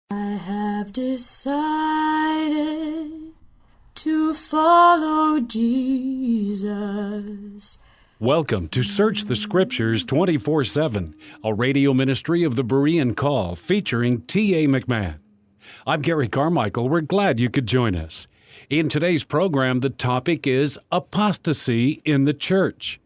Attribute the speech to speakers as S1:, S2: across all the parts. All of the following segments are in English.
S1: I have decided to follow Jesus.
S2: Welcome to Search the Scriptures 24/7, a radio ministry of the Berean Call featuring T.A. McMahon. I'm Gary Carmichael. We're glad you could join us. In today's program, the topic is Apostasy in the Church.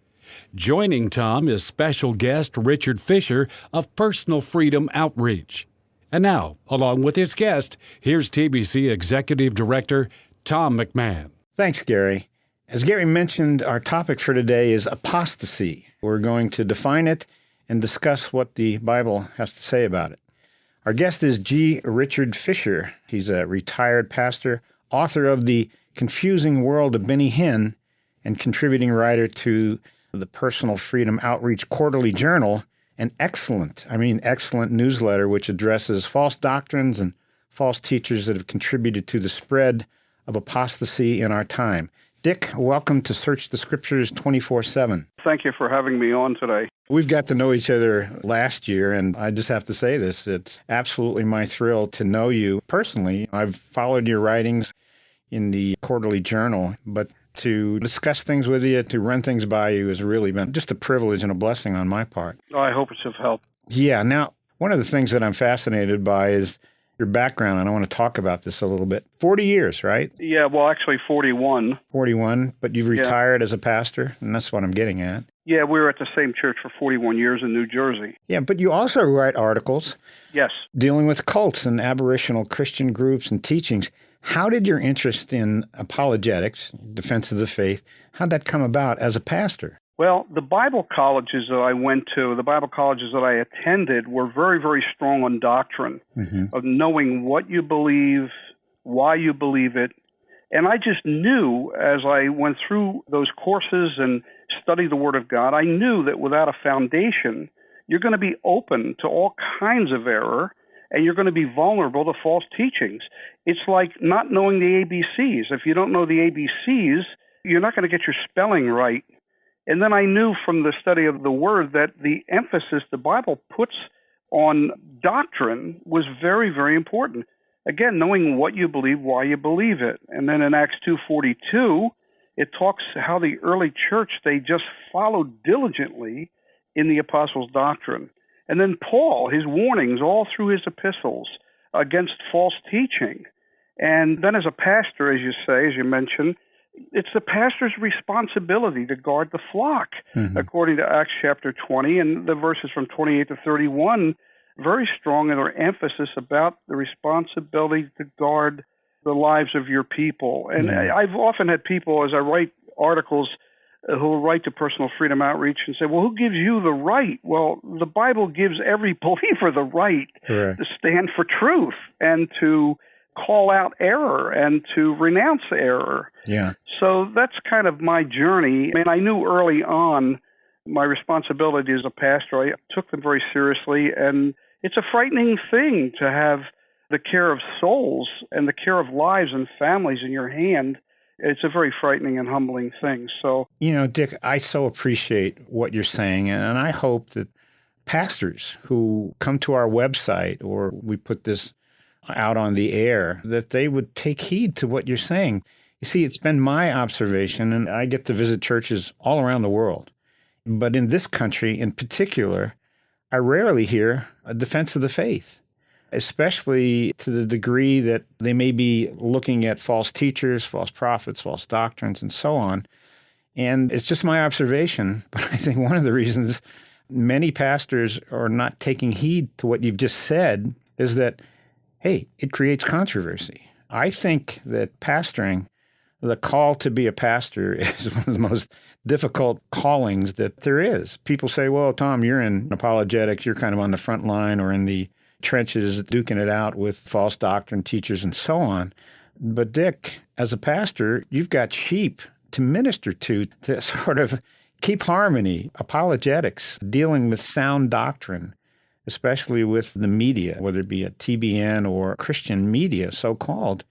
S2: Joining Tom is special guest Richard Fisher of Personal Freedom Outreach. And now, along with his guest, here's TBC Executive Director Tom McMahon.
S3: Thanks, Gary. As Gary mentioned, our topic for today is apostasy. We're going to define it and discuss what the Bible has to say about it. Our guest is G. Richard Fisher. He's a retired pastor, author of The Confusing World of Benny Hinn, and contributing writer to the Personal Freedom Outreach Quarterly Journal, an excellent newsletter which addresses false doctrines and false teachers that have contributed to the spread of apostasy in our time. Dick, welcome to Search the Scriptures 24/7.
S4: Thank you for having me on today.
S3: We've got to know each other last year, and I just have to say this. It's absolutely my thrill to know you personally. I've followed your writings in the Quarterly Journal, but to discuss things with you, to run things by you has really been just a privilege and a blessing on my part.
S4: Oh, I hope it's of help.
S3: Yeah. Now, one of the things that I'm fascinated by is your background, and I want to talk about this a little bit. 40 years, right?
S4: Yeah, well, actually 41.
S3: 41, but you've retired as a pastor, and that's what I'm getting at.
S4: Yeah, we were at the same church for 41 years in New Jersey.
S3: Yeah, but you also write articles.
S4: Yes.
S3: Dealing with cults and aberrational Christian groups and teachings. How did your interest in apologetics, defense of the faith, how'd that come about as a pastor?
S4: Well, the Bible colleges that I went to, the Bible colleges that I attended were very, very strong on doctrine, of knowing what you believe, why you believe it. And I just knew as I went through those courses and studied the Word of God, I knew that without a foundation, you're going to be open to all kinds of error, and you're going to be vulnerable to false teachings. It's like not knowing the ABCs. If you don't know the ABCs, you're not going to get your spelling right. And then I knew from the study of the Word that the emphasis the Bible puts on doctrine was very, very important. Again, knowing what you believe, why you believe it. And then in Acts 2:42, it talks how the early church, they just followed diligently in the apostles' doctrine. And then Paul, his warnings all through his epistles against false teaching. And then as a pastor, as you say, as you mentioned, it's the pastor's responsibility to guard the flock, according to Acts chapter 20, and the verses from 28 to 31, very strong in their emphasis about the responsibility to guard the lives of your people. And I've often had people, as I write articles, who will write to Personal Freedom Outreach and say, well, who gives you the right? Well, the Bible gives every believer the right to stand for truth and to call out error and to renounce error.
S3: Yeah.
S4: So that's kind of my journey. I mean, I knew early on my responsibility as a pastor. I took them very seriously, and it's a frightening thing to have the care of souls and the care of lives and families in your hand. It's a very frightening and humbling thing. So,
S3: you know, Dick, I so appreciate what you're saying, and I hope that pastors who come to our website or we put this out on the air, that they would take heed to what you're saying. You see, it's been my observation, and I get to visit churches all around the world. But in this country in particular, I rarely hear a defense of the faith, especially to the degree that they may be looking at false teachers, false prophets, false doctrines, and so on. And it's just my observation, but I think one of the reasons many pastors are not taking heed to what you've just said is that, hey, it creates controversy. I think that pastoring, the call to be a pastor is one of the most difficult callings that there is. People say, well, Tom, you're in apologetics, you're kind of on the front line or in the trenches duking it out with false doctrine teachers and so on. But Dick, as a pastor, you've got sheep to minister to sort of keep harmony, apologetics, dealing with sound doctrine, especially with the media, whether it be a TBN or Christian media, so-called.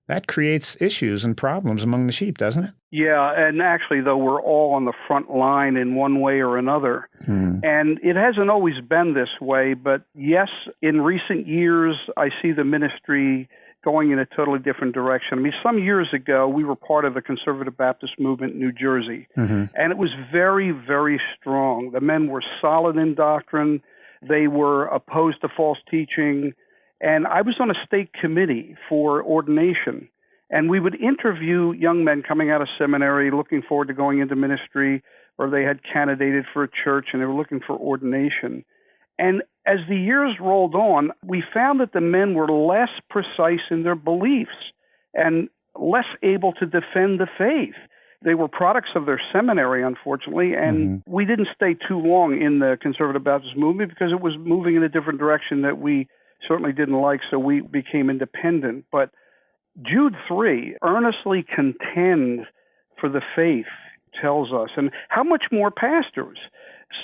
S3: That creates issues and problems among the sheep, doesn't it?
S4: Yeah, and actually, though, we're all on the front line in one way or another. And it hasn't always been this way, but yes, in recent years, I see the ministry going in a totally different direction. I mean, some years ago, we were part of the Conservative Baptist movement in New Jersey, and it was very, very strong. The men were solid in doctrine. They were opposed to false teaching. And I was on a state committee for ordination. And we would interview young men coming out of seminary looking forward to going into ministry, or they had candidated for a church and they were looking for ordination. And as the years rolled on, we found that the men were less precise in their beliefs and less able to defend the faith. They were products of their seminary, unfortunately, and we didn't stay too long in the Conservative Baptist movement because it was moving in a different direction that we certainly didn't like, so we became independent. But Jude 3, earnestly contend for the faith, tells us. And how much more pastors?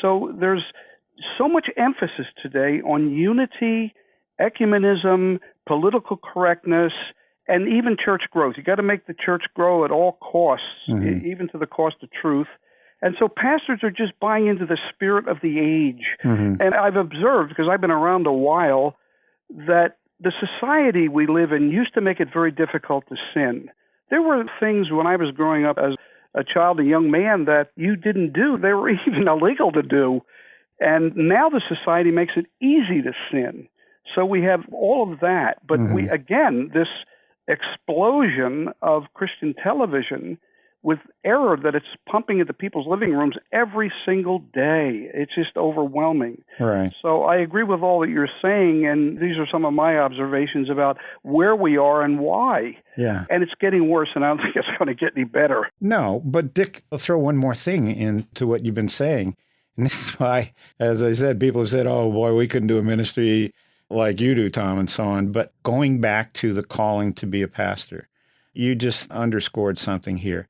S4: So there's so much emphasis today on unity, ecumenism, political correctness, and even church growth. You got to make the church grow at all costs, even to the cost of truth. And so pastors are just buying into the spirit of the age. And I've observed, because I've been around a while, that the society we live in used to make it very difficult to sin. There were things when I was growing up as a child, a young man, that you didn't do. They were even illegal to do. And now the society makes it easy to sin. So we have all of that. But we, again, this explosion of Christian television with error that it's pumping into people's living rooms every single day. It's just overwhelming.
S3: Right.
S4: So I agree with all that you're saying, and these are some of my observations about where we are and why.
S3: Yeah.
S4: And it's getting worse, and I don't think it's going to get any better.
S3: No, but Dick, I'll throw one more thing into what you've been saying. And this is why, as I said, people have said, oh, boy, we couldn't do a ministry like you do, Tom, and so on. But going back to the calling to be a pastor, you just underscored something here.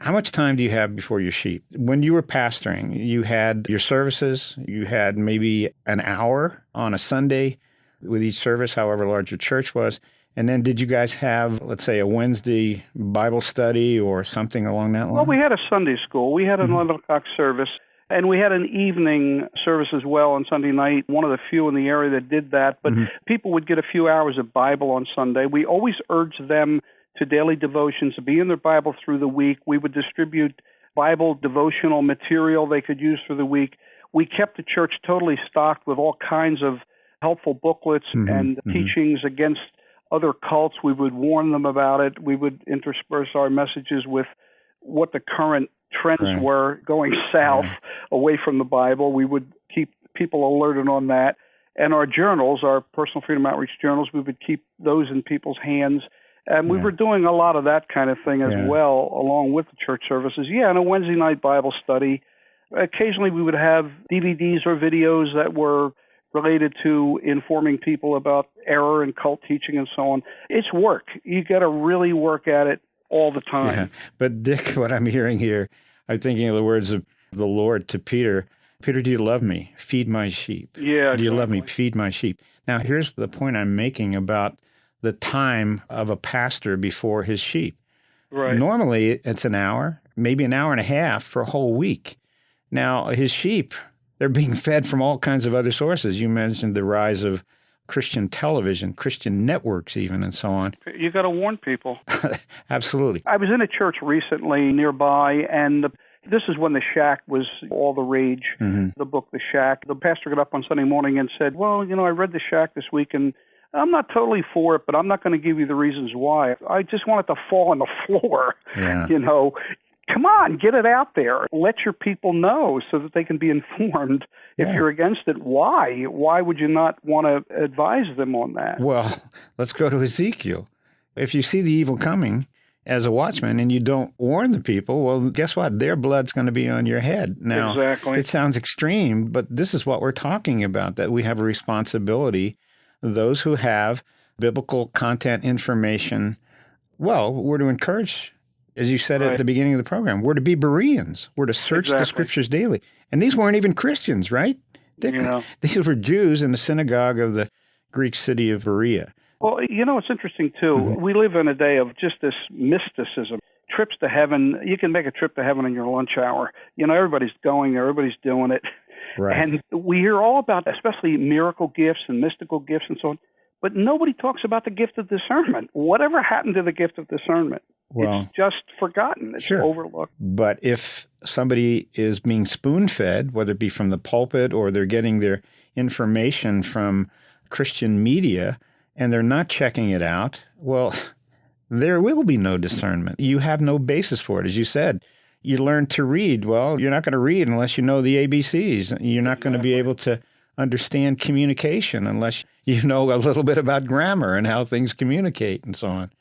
S3: How much time do you have before your sheep? When you were pastoring, you had your services, you had maybe an hour on a Sunday with each service, however large your church was. And then did you guys have, let's say, a Wednesday Bible study or something along that line?
S4: Well, we had a Sunday school. We had an 11 o'clock service, and we had an evening service as well on Sunday night, one of the few in the area that did that. But people would get a few hours of Bible on Sunday. We always urged them to daily devotions, to be in their Bible through the week. We would distribute Bible devotional material they could use for the week. We kept the church totally stocked with all kinds of helpful booklets and teachings against other cults. We would warn them about it. We would intersperse our messages with what the current trends were going south away from the Bible. We would keep people alerted on that. And our journals, our Personal Freedom Outreach journals, we would keep those in people's hands. And we were doing a lot of that kind of thing as well, along with the church services. Yeah, and a Wednesday night Bible study. Occasionally we would have DVDs or videos that were related to informing people about error and cult teaching and so on. It's work. You got to really work at it all the time.
S3: Yeah. But Dick, what I'm hearing here, I'm thinking of the words of the Lord to Peter. Peter, do you love me? Feed my sheep.
S4: Yeah.
S3: Do you love me? Feed my sheep. Now, here's the point I'm making about the time of a pastor before his sheep.
S4: Right.
S3: Normally, it's an hour, maybe an hour and a half for a whole week. Now, his sheep, they're being fed from all kinds of other sources. You mentioned the rise of Christian television, Christian networks even, and so on.
S4: You got to warn people.
S3: Absolutely.
S4: I was in a church recently nearby, and this is when The Shack was all the rage, the book The Shack. The pastor got up on Sunday morning and said, well, you know, I read The Shack this week, and I'm not totally for it, but I'm not going to give you the reasons why. I just want it to fall on the floor.
S3: Yeah.
S4: You know, come on, get it out there. Let your people know so that they can be informed. If you're against it, why? Why would you not want to advise them on that?
S3: Well, let's go to Ezekiel. If you see the evil coming as a watchman and you don't warn the people, well, guess what? Their blood's going to be on your head. Now,
S4: exactly.
S3: It sounds extreme, but this is what we're talking about, that we have a responsibility. Those who have biblical content information, well, we're to encourage, as you said at the beginning of the program, we're to be Bereans. We're to search the scriptures daily. And these weren't even Christians, right? These were Jews in the synagogue of the Greek city of Berea.
S4: Well, you know, it's interesting, too. We live in a day of just this mysticism. trips to heaven, you can make a trip to heaven in your lunch hour. Everybody's going, everybody's doing it.
S3: Right.
S4: And we hear all about, especially miracle gifts and mystical gifts and so on, but nobody talks about the gift of discernment. Whatever happened to the gift of discernment?
S3: Well,
S4: it's just forgotten. It's overlooked.
S3: But if somebody is being spoon-fed, whether it be from the pulpit or they're getting their information from Christian media, and they're not checking it out, well, there will be no discernment. You have no basis for it. As you said, you learn to read. Well, you're not going to read unless you know the ABCs. You're not going to be able to understand communication unless you know a little bit about grammar and how things communicate and so on.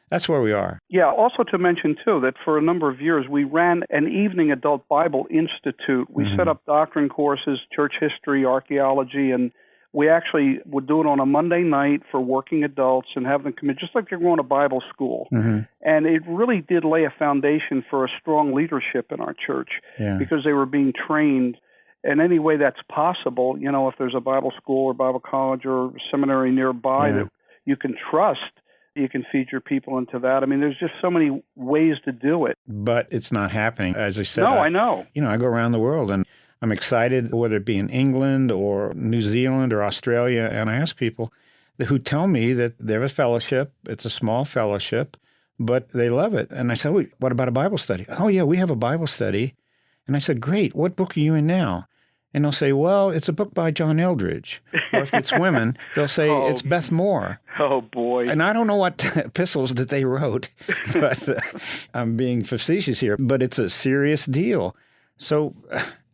S3: That's where we are.
S4: Yeah, also to mention, too, that for a number of years, we ran an evening adult Bible institute. We set up doctrine courses, church history, archaeology, and we actually would do it on a Monday night for working adults and have them come in, just like they're going to Bible school. And it really did lay a foundation for a strong leadership in our church because they were being trained in any way that's possible. If there's a Bible school or Bible college or seminary nearby that you can trust, you can feed your people into that. I mean, there's just so many ways to do it.
S3: But it's not happening. As I said,
S4: I know.
S3: I go around the world and I'm excited, whether it be in England or New Zealand or Australia, and I ask people who tell me that they have a fellowship, it's a small fellowship, but they love it. And I said, "Wait, what about a Bible study?" "Oh, yeah, we have a Bible study." And I said, "Great, what book are you in now?" And they'll say, "Well, it's a book by John Eldridge." Or if it's women, they'll say, "It's Beth Moore."
S4: Oh, boy.
S3: And I don't know what epistles that they wrote, but I'm being facetious here, but it's a serious deal. So,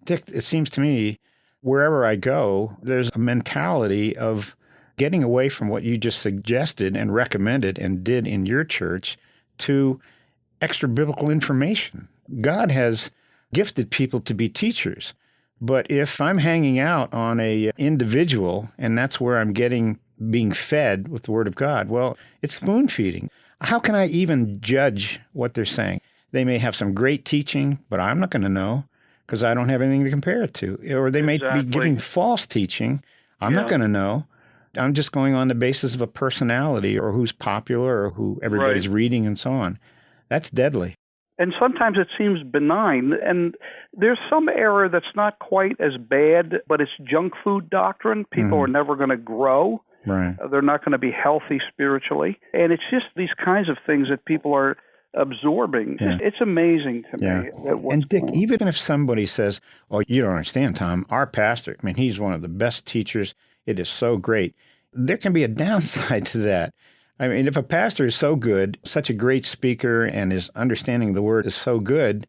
S3: Dick, it seems to me, wherever I go, there's a mentality of getting away from what you just suggested and recommended and did in your church to extra biblical information. God has gifted people to be teachers. But if I'm hanging out on a individual and that's where I'm being fed with the Word of God, well, it's spoon feeding. How can I even judge what they're saying? They may have some great teaching, but I'm not going to know because I don't have anything to compare it to. Or they may be giving false teaching. I'm not going to know. I'm just going on the basis of a personality or who's popular or who everybody's reading and so on. That's deadly.
S4: And sometimes it seems benign, and there's some error that's not quite as bad, but it's junk food doctrine. People are never going to grow.
S3: Right.
S4: They're not going to be healthy spiritually. And it's just these kinds of things that people are absorbing. Yeah. It's amazing to me.
S3: And Dick, even if somebody says, "Oh, you don't understand, Tom, our pastor, I mean, he's one of the best teachers. It is so great." There can be a downside to that. I mean, if a pastor is so good, such a great speaker, and his understanding of the Word is so good,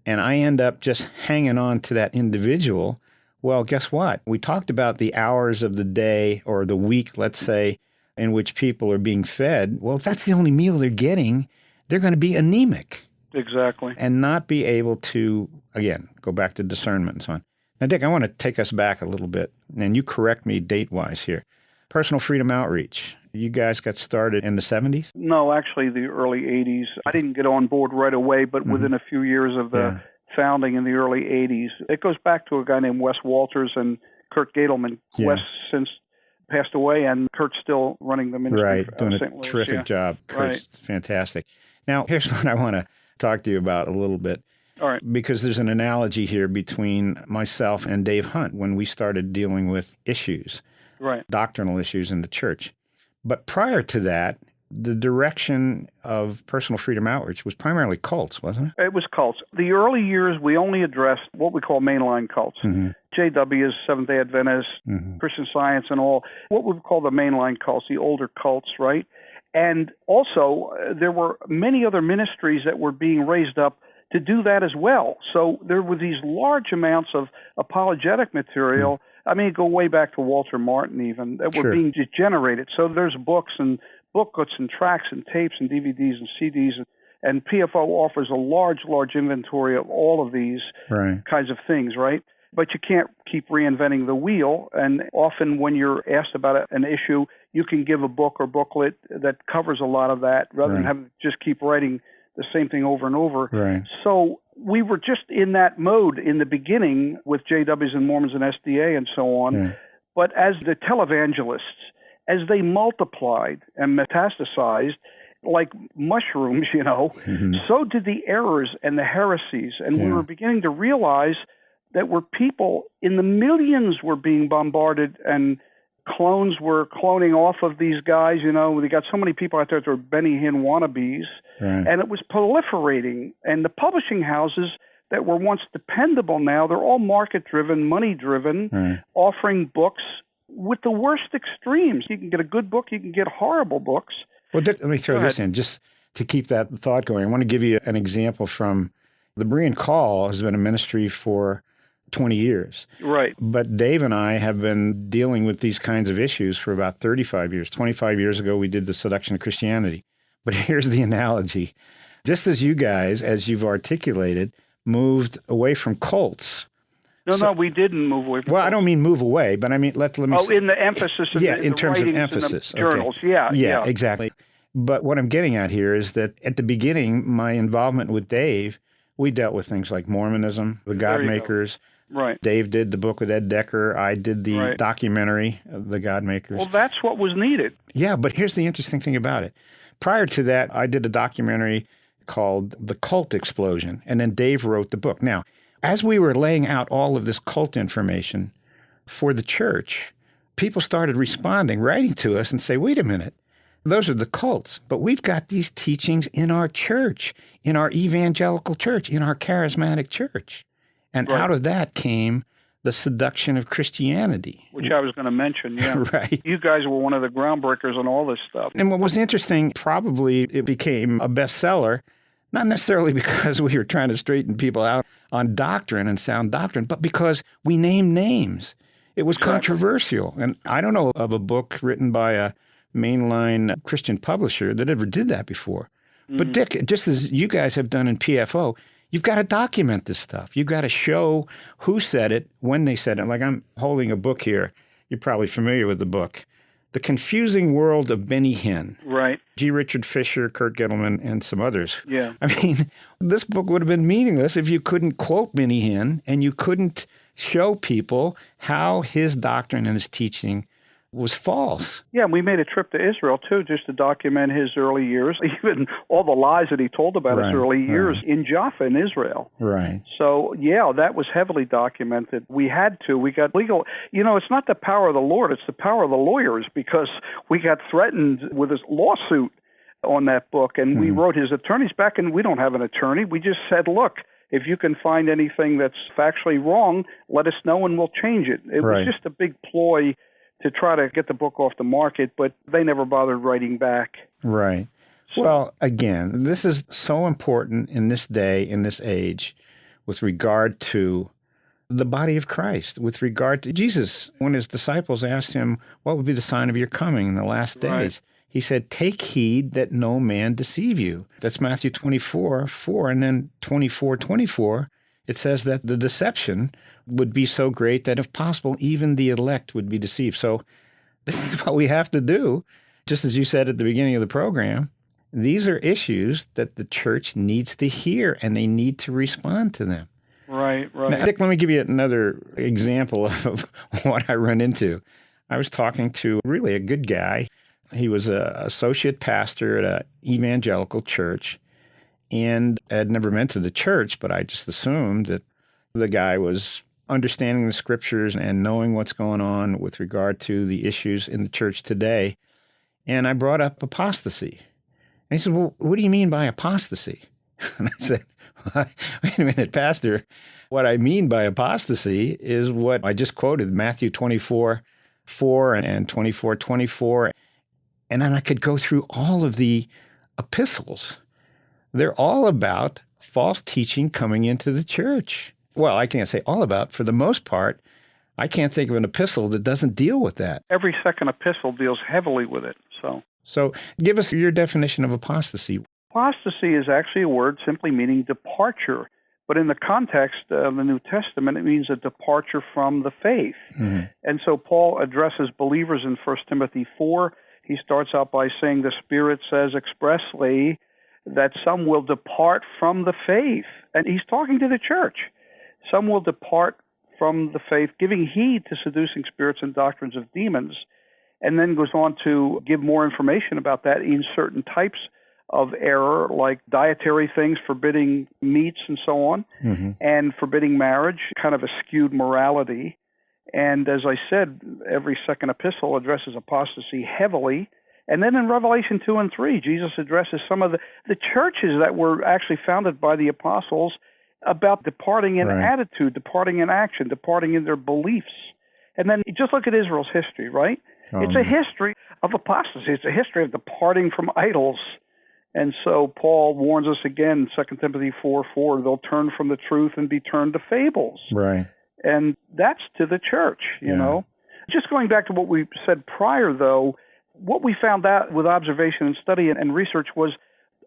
S3: and I end up just hanging on to that individual, well, guess what? We talked about the hours of the day or the week, let's say, in which people are being fed. Well, if that's the only meal they're getting, they're going to be anemic.
S4: Exactly.
S3: And not be able to, again, go back to discernment and so on. Now, Dick, I want to take us back a little bit, and you correct me date-wise here. Personal Freedom Outreach. You guys got started in the 70s?
S4: No, actually the early 80s. I didn't get on board right away, but within a few years of the founding in the early 80s. It goes back to a guy named Wes Walters and Kurt Gadelman. Wes since passed away, and Kurt's still running the ministry.
S3: Right, doing a terrific job. Kurt's fantastic. Now, here's what I want to talk to you about a little bit.
S4: All right.
S3: Because there's an analogy here between myself and Dave Hunt when we started dealing with issues.
S4: Right.
S3: Doctrinal issues in the church. But prior to that, the direction of Personal Freedom Outreach was primarily cults, wasn't it?
S4: It was cults. The early years, we only addressed what we call mainline cults. JWs, Seventh-day Adventists, Christian Science and all, what we would call the mainline cults, the older cults, right? And also, there were many other ministries that were being raised up to do that as well. So there were these large amounts of apologetic material. I mean, go way back to Walter Martin even, that were being generated. So there's books and booklets and tracks and tapes and DVDs and CDs. And PFO offers a large inventory of all of these kinds of things, right? But you can't keep reinventing the wheel. And often when you're asked about an issue, you can give a book or booklet that covers a lot of that rather than have just keep writing the same thing over and over. So we were just in that mode in the beginning with JWs and Mormons and SDA and so on. But as the televangelists, as they multiplied and metastasized, like mushrooms, so did the errors and the heresies. And we were beginning to realize that were people in the millions were being bombarded, and clones were cloning off of these guys. We got so many people out there that were Benny Hinn wannabes, and it was proliferating. And the publishing houses that were once dependable now, they're all market-driven, money-driven, offering books with the worst extremes. You can get a good book, you can get horrible books.
S3: Well, Dick, let me throw this in just to keep that thought going. I want to give you an example from the Berean Call has been a ministry for 20 years.
S4: Right.
S3: But Dave and I have been dealing with these kinds of issues for about 35 years. 25 years ago, we did the seduction of Christianity. But here's the analogy. Just as you guys, as you've articulated, moved away from cults.
S4: No, we didn't move away from cults.
S3: I don't mean move away, but I mean, let me...
S4: in the emphasis of
S3: in terms of emphasis.
S4: Journals,
S3: okay. Yeah, exactly. But what I'm getting at here is that at the beginning, my involvement with Dave, we dealt with things like Mormonism, the Godmakers.
S4: Right.
S3: Dave did the book with Ed Decker. I did the documentary of the Godmakers.
S4: Well, that's what was needed.
S3: Yeah, but here's the interesting thing about it. Prior to that, I did a documentary called The Cult Explosion, and then Dave wrote the book. Now, as we were laying out all of this cult information for the church, people started responding, writing to us and say, wait a minute, those are the cults, but we've got these teachings in our church, in our evangelical church, in our charismatic church. And out of that came the seduction of Christianity.
S4: Which I was going to mention, yeah.
S3: Right.
S4: You guys were one of the groundbreakers on all this stuff.
S3: And what was interesting, probably it became a bestseller, not necessarily because we were trying to straighten people out on doctrine and sound doctrine, but because we named names. It was controversial. And I don't know of a book written by a mainline Christian publisher that ever did that before. But Dick, just as you guys have done in PFO, you've got to document this stuff. You've got to show who said it, when they said it. Like I'm holding a book here. You're probably familiar with the book. The Confusing World of Benny Hinn.
S4: Right.
S3: G. Richard Fisher, Kurt Gettleman, and some others.
S4: Yeah.
S3: I mean, this book would have been meaningless if you couldn't quote Benny Hinn and you couldn't show people how his doctrine and his teaching was false.
S4: Yeah, we made a trip to Israel, too, just to document his early years, even all the lies that he told about his early years in Jaffa in Israel.
S3: Right.
S4: So, yeah, that was heavily documented. We had to. We got legal. It's not the power of the Lord, it's the power of the lawyers, because we got threatened with this lawsuit on that book, and we wrote his attorneys back, and we don't have an attorney. We just said, look, if you can find anything that's factually wrong, let us know and we'll change it. It was just a big ploy to try to get the book off the market, but they never bothered writing back.
S3: Right. So, well, again, this is so important in this day, in this age, with regard to the body of Christ, with regard to Jesus. When his disciples asked him, what would be the sign of your coming in the last days? He said, take heed that no man deceive you. That's Matthew 24:4, and then 24:24. It says that the deception would be so great that if possible, even the elect would be deceived. So this is what we have to do. Just as you said at the beginning of the program, these are issues that the church needs to hear, and they need to respond to them.
S4: Right.
S3: Now, Dick, let me give you another example of what I run into. I was talking to really a good guy. He was an associate pastor at an evangelical church. And I had never been to the church, but I just assumed that the guy was understanding the scriptures and knowing what's going on with regard to the issues in the church today. And I brought up apostasy. And he said, well, what do you mean by apostasy? And I said, wait a minute, Pastor. What I mean by apostasy is what I just quoted, Matthew 24:4 and 24:24. And then I could go through all of the epistles. They're all about false teaching coming into the church. Well, I can't say all about. For the most part, I can't think of an epistle that doesn't deal with that.
S4: Every second epistle deals heavily with it.
S3: So give us your definition of apostasy.
S4: Apostasy is actually a word simply meaning departure. But in the context of the New Testament, it means a departure from the faith. Mm-hmm. And so Paul addresses believers in 1 Timothy 4. He starts out by saying the Spirit says expressly that some will depart from the faith. And he's talking to the church. Some will depart from the faith, giving heed to seducing spirits and doctrines of demons, and then goes on to give more information about that in certain types of error, like dietary things, forbidding meats and so on, and forbidding marriage, kind of a skewed morality. And as I said, every second epistle addresses apostasy heavily. And then in Revelation 2 and 3, Jesus addresses some of the churches that were actually founded by the apostles about departing in attitude, departing in action, departing in their beliefs. And then just look at Israel's history, right? It's a history of apostasy. It's a history of departing from idols. And so Paul warns us again, 2 Timothy 4:4, they'll turn from the truth and be turned to fables.
S3: Right.
S4: And that's to the church, you know. Just going back to what we said prior, though, what we found out with observation and study and research was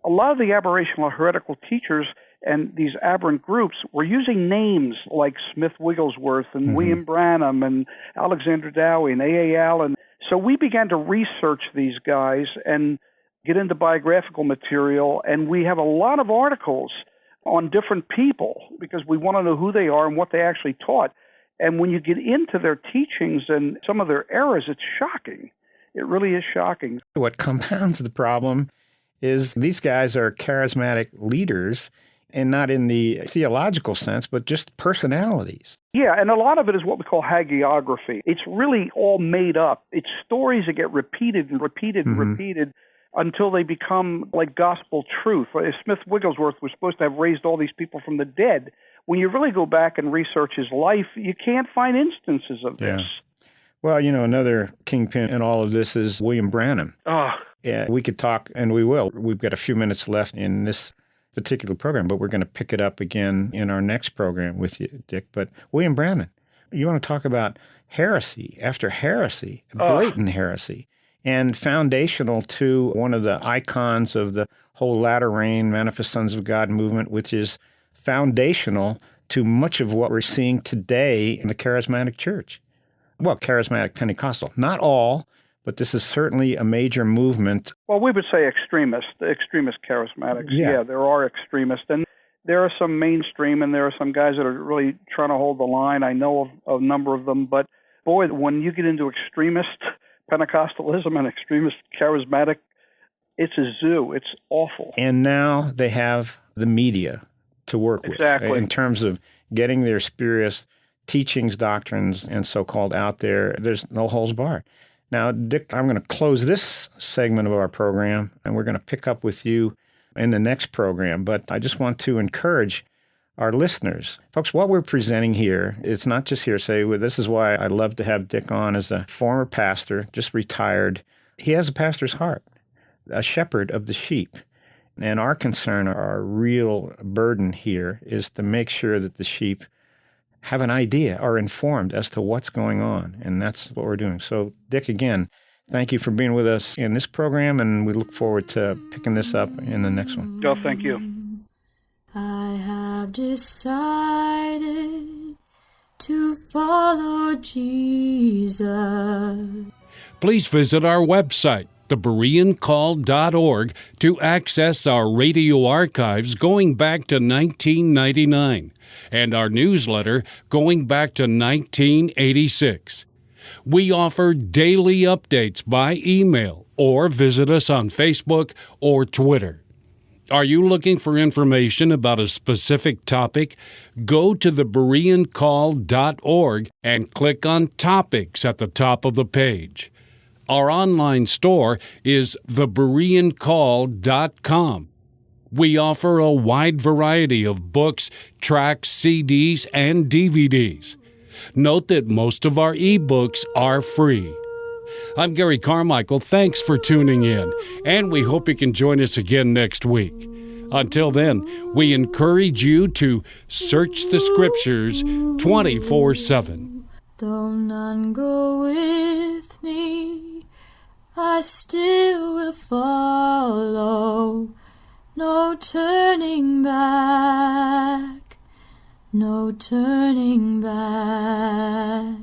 S4: a lot of the aberrational heretical teachers and these aberrant groups were using names like Smith Wigglesworth and William Branham and Alexander Dowie and A.A. Allen. So we began to research these guys and get into biographical material, and we have a lot of articles on different people because we want to know who they are and what they actually taught. And when you get into their teachings and some of their errors, it's shocking. It really is shocking.
S3: What compounds the problem is these guys are charismatic leaders, and not in the theological sense, but just personalities.
S4: Yeah, and a lot of it is what we call hagiography. It's really all made up. It's stories that get repeated and repeated and repeated until they become like gospel truth. Smith Wigglesworth was supposed to have raised all these people from the dead. When you really go back and research his life, you can't find instances of this.
S3: Well, you know, another kingpin in all of this is William Branham. Yeah, we could talk, and we will. We've got a few minutes left in this particular program, but we're going to pick it up again in our next program with you, Dick. But William Branham, you want to talk about heresy after heresy, blatant heresy, and foundational to one of the icons of the whole latter rain Manifest Sons of God movement, which is foundational to much of what we're seeing today in the charismatic church. Well, charismatic Pentecostal. Not all, but this is certainly a major movement.
S4: Well, we would say extremist charismatics. Yeah, there are extremists. And there are some mainstream, and there are some guys that are really trying to hold the line. I know of a number of them. But, boy, when you get into extremist Pentecostalism and extremist charismatic, it's a zoo. It's awful.
S3: And now they have the media to work with in terms of getting their spurious teachings, doctrines, and so-called out there. There's no holes barred. Now, Dick, I'm going to close this segment of our program, and we're going to pick up with you in the next program. But I just want to encourage our listeners. Folks, what we're presenting here is not just hearsay. This is why I love to have Dick on as a former pastor, just retired. He has a pastor's heart, a shepherd of the sheep. And our concern, our real burden here is to make sure that the sheep have an idea, are informed as to what's going on. And that's what we're doing. So, Dick, again, thank you for being with us in this program, and we look forward to picking this up in the next one.
S4: Oh, thank you.
S1: I have decided to follow Jesus.
S2: Please visit our website, thebereancall.org, to access our radio archives going back to 1999 and our newsletter going back to 1986. We offer daily updates by email or visit us on Facebook or Twitter. Are you looking for information about a specific topic? Go to thebereancall.org and click on Topics at the top of the page. Our online store is thebereancall.com. We offer a wide variety of books, tracts, CDs, and DVDs. Note that most of our ebooks are free. I'm Gary Carmichael. Thanks for tuning in, and we hope you can join us again next week. Until then, we encourage you to search the Scriptures 24/7.
S1: Though none go with me, I still will follow. No turning back, no turning back.